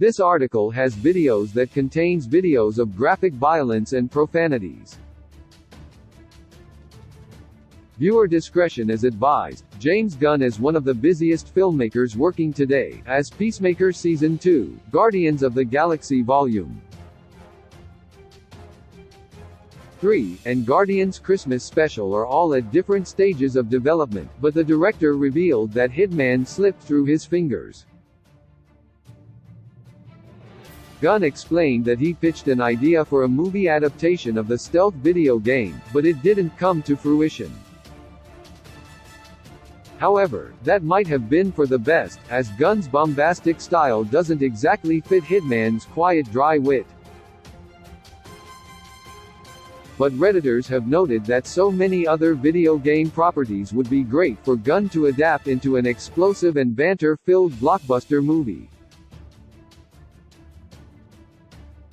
This article has videos that contains videos of graphic violence and profanities. Viewer discretion is advised. James Gunn is one of the busiest filmmakers working today, as Peacemaker Season 2, Guardians of the Galaxy Volume 3, and Guardians Christmas Special are all at different stages of development, but the director revealed that Hitman slipped through his fingers. Gunn explained that he pitched an idea for a movie adaptation of the stealth video game, but it didn't come to fruition. However, that might have been for the best, as Gunn's bombastic style doesn't exactly fit Hitman's quiet dry wit. But Redditors have noted that so many other video game properties would be great for Gunn to adapt into an explosive and banter-filled blockbuster movie.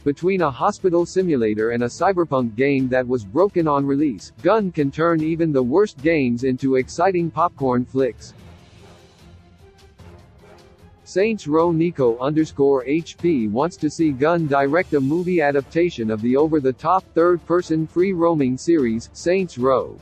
Between a hospital simulator and a cyberpunk game that was broken on release, Gunn can turn even the worst games into exciting popcorn flicks. Saints Row Nico_HP wants to see Gunn direct a movie adaptation of the over-the-top third-person free-roaming series, Saints Row.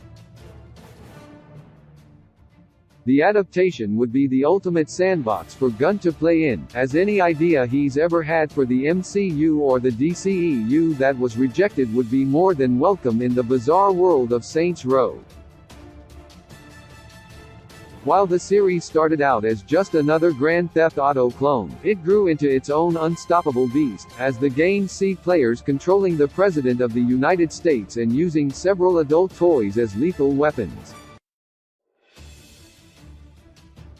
The adaptation would be the ultimate sandbox for Gunn to play in, as any idea he's ever had for the MCU or the DCEU that was rejected would be more than welcome in the bizarre world of Saints Row. While the series started out as just another Grand Theft Auto clone, it grew into its own unstoppable beast, as the game see players controlling the President of the United States and using several adult toys as lethal weapons.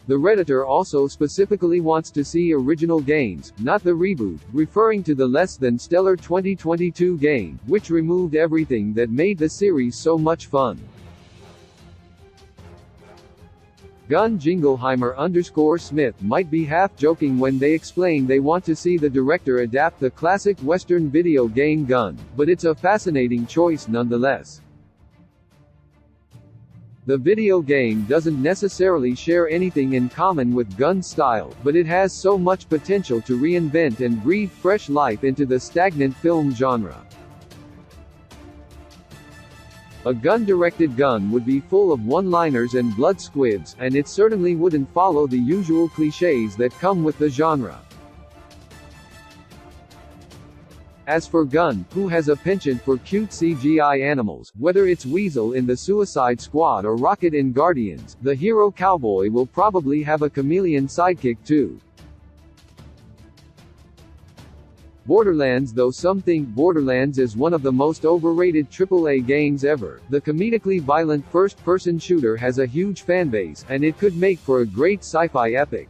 The Redditor also specifically wants to see original games, not the reboot, referring to the less than stellar 2022 game, which removed everything that made the series so much fun. Gunn Jingleheimer_Smith might be half-joking when they explain they want to see the director adapt the classic Western video game Gunn, but it's a fascinating choice nonetheless. The video game doesn't necessarily share anything in common with Gunn's style, but it has so much potential to reinvent and breathe fresh life into the stagnant film genre. A Gunn-directed Gunn would be full of one-liners and blood squibs, and it certainly wouldn't follow the usual clichés that come with the genre. As for Gunn, who has a penchant for cute CGI animals, whether it's Weasel in the Suicide Squad or Rocket in Guardians, the hero cowboy will probably have a chameleon sidekick too. Borderlands. Though some think Borderlands is one of the most overrated AAA games ever, the comedically violent first-person shooter has a huge fanbase, and it could make for a great sci-fi epic.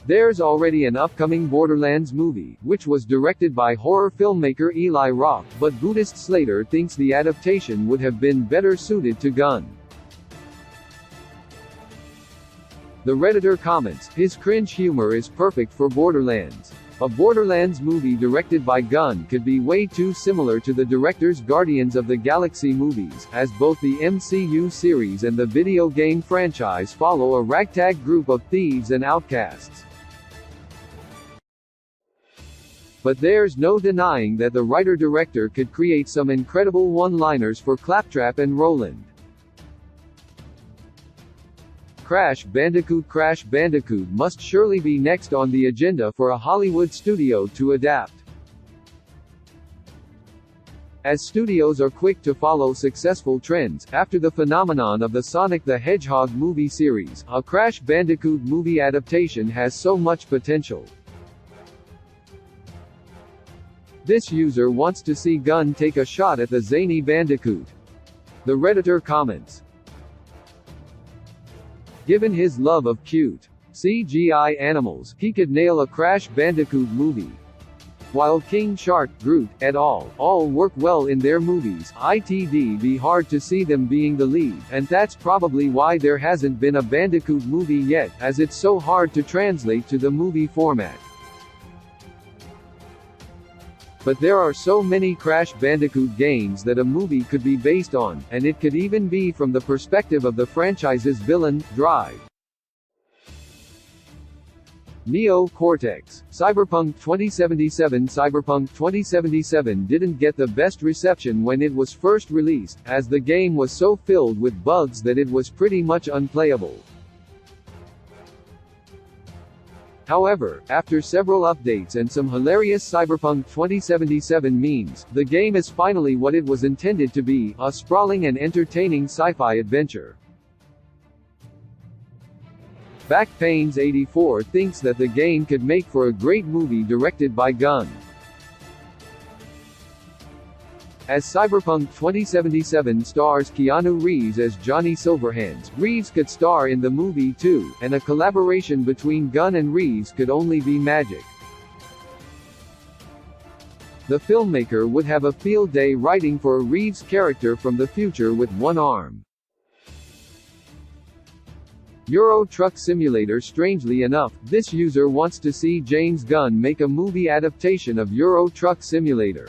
There's already an upcoming Borderlands movie, which was directed by horror filmmaker Eli Roth, but Buddhist Slater thinks the adaptation would have been better suited to Gunn. The Redditor comments, his cringe humor is perfect for Borderlands. A Borderlands movie directed by Gunn could be way too similar to the director's Guardians of the Galaxy movies, as both the MCU series and the video game franchise follow a ragtag group of thieves and outcasts. But there's no denying that the writer-director could create some incredible one-liners for Claptrap and Roland. Crash Bandicoot must surely be next on the agenda for a Hollywood studio to adapt. As studios are quick to follow successful trends, after the phenomenon of the Sonic the Hedgehog movie series, a Crash Bandicoot movie adaptation has so much potential. This user wants to see Gunn take a shot at the zany Bandicoot. The Redditor comments, given his love of cute CGI animals, he could nail a Crash Bandicoot movie. While King Shark, Groot, et al. All work well in their movies, it'd be hard to see them being the lead, and that's probably why there hasn't been a Bandicoot movie yet, as it's so hard to translate to the movie format. But there are so many Crash Bandicoot games that a movie could be based on, and it could even be from the perspective of the franchise's villain, Drive. Neo Cortex. Cyberpunk 2077. Cyberpunk 2077 didn't get the best reception when it was first released, as the game was so filled with bugs that it was pretty much unplayable. However, after several updates and some hilarious Cyberpunk 2077 memes, the game is finally what it was intended to be, a sprawling and entertaining sci-fi adventure. Backpains84 thinks that the game could make for a great movie directed by Gunn. As Cyberpunk 2077 stars Keanu Reeves as Johnny Silverhands, Reeves could star in the movie too, and a collaboration between Gunn and Reeves could only be magic. The filmmaker would have a field day writing for a Reeves character from the future with one arm. Euro Truck Simulator. Strangely enough, this user wants to see James Gunn make a movie adaptation of Euro Truck Simulator.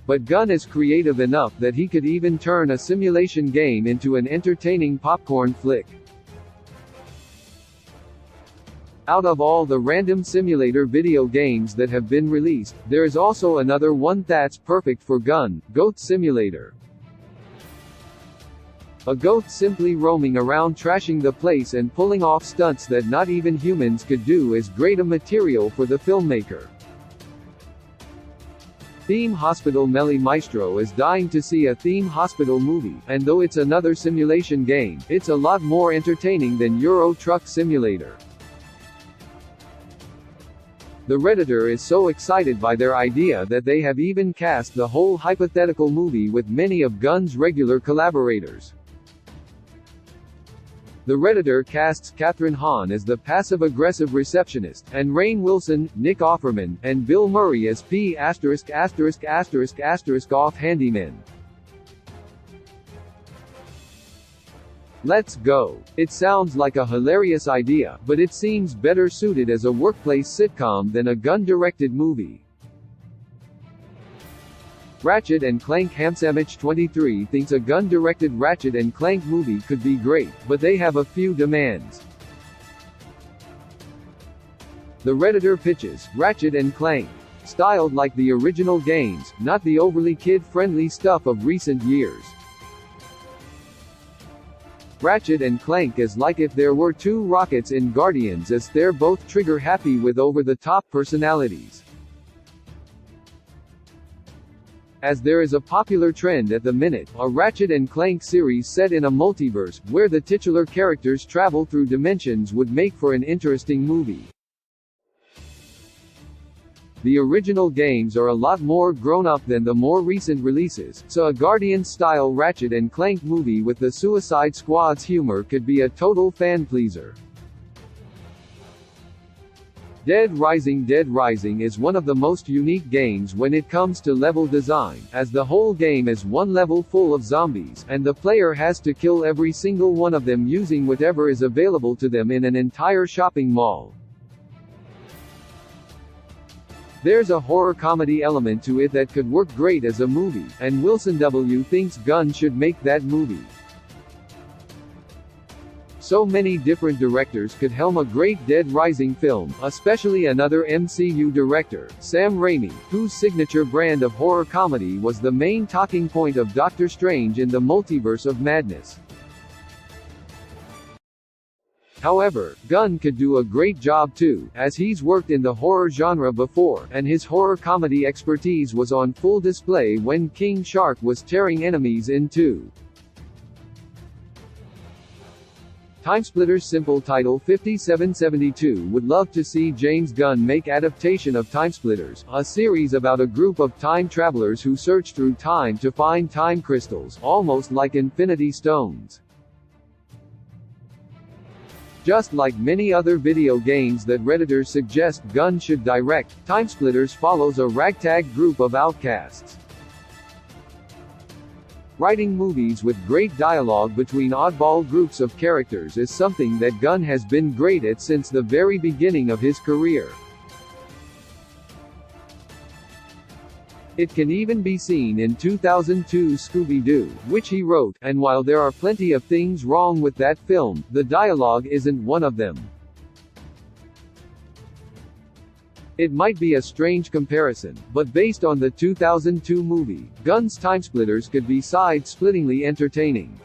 But Gunn is creative enough that he could even turn a simulation game into an entertaining popcorn flick. Out of all the random simulator video games that have been released, there is also another one that's perfect for Gunn: Goat Simulator. A goat simply roaming around trashing the place and pulling off stunts that not even humans could do is great a material for the filmmaker. Theme Hospital. Melly Maestro is dying to see a Theme Hospital movie, and though it's another simulation game, it's a lot more entertaining than Euro Truck Simulator. The Redditor is so excited by their idea that they have even cast the whole hypothetical movie with many of Gunn's regular collaborators. The Redditor casts Kathryn Hahn as the passive-aggressive receptionist, and Rainn Wilson, Nick Offerman, and Bill Murray as P******* off handyman. Let's go. It sounds like a hilarious idea, but it seems better suited as a workplace sitcom than a Gunn-directed movie. Ratchet & Clank. Hamsamich23 thinks a Gunn-directed Ratchet & Clank movie could be great, but they have a few demands. The Redditor pitches Ratchet & Clank, styled like the original games, not the overly kid-friendly stuff of recent years. Ratchet & Clank is like if there were two Rockets in Guardians, as they're both trigger-happy with over-the-top personalities. As there is a popular trend at the minute, a Ratchet & Clank series set in a multiverse, where the titular characters travel through dimensions, would make for an interesting movie. The original games are a lot more grown-up than the more recent releases, so a Guardians-style Ratchet & Clank movie with the Suicide Squad's humor could be a total fan-pleaser. Dead Rising. Dead Rising is one of the most unique games when it comes to level design, as the whole game is one level full of zombies, and the player has to kill every single one of them using whatever is available to them in an entire shopping mall. There's a horror comedy element to it that could work great as a movie, and Wilson W. thinks Gunn should make that movie. So many different directors could helm a great Dead Rising film, especially another MCU director, Sam Raimi, whose signature brand of horror comedy was the main talking point of Doctor Strange in the Multiverse of Madness. However, Gunn could do a great job too, as he's worked in the horror genre before, and his horror comedy expertise was on full display when King Shark was tearing enemies in two. Timesplitters. Simple title 5772 would love to see James Gunn make adaptation of Timesplitters, a series about a group of time travelers who search through time to find time crystals, almost like Infinity Stones. Just like many other video games that Redditors suggest Gunn should direct, Timesplitters follows a ragtag group of outcasts. Writing movies with great dialogue between oddball groups of characters is something that Gunn has been great at since the very beginning of his career. It can even be seen in 2002's Scooby-Doo, which he wrote, and while there are plenty of things wrong with that film, the dialogue isn't one of them. It might be a strange comparison, but based on the 2002 movie, Gunn's timesplitters could be side-splittingly entertaining.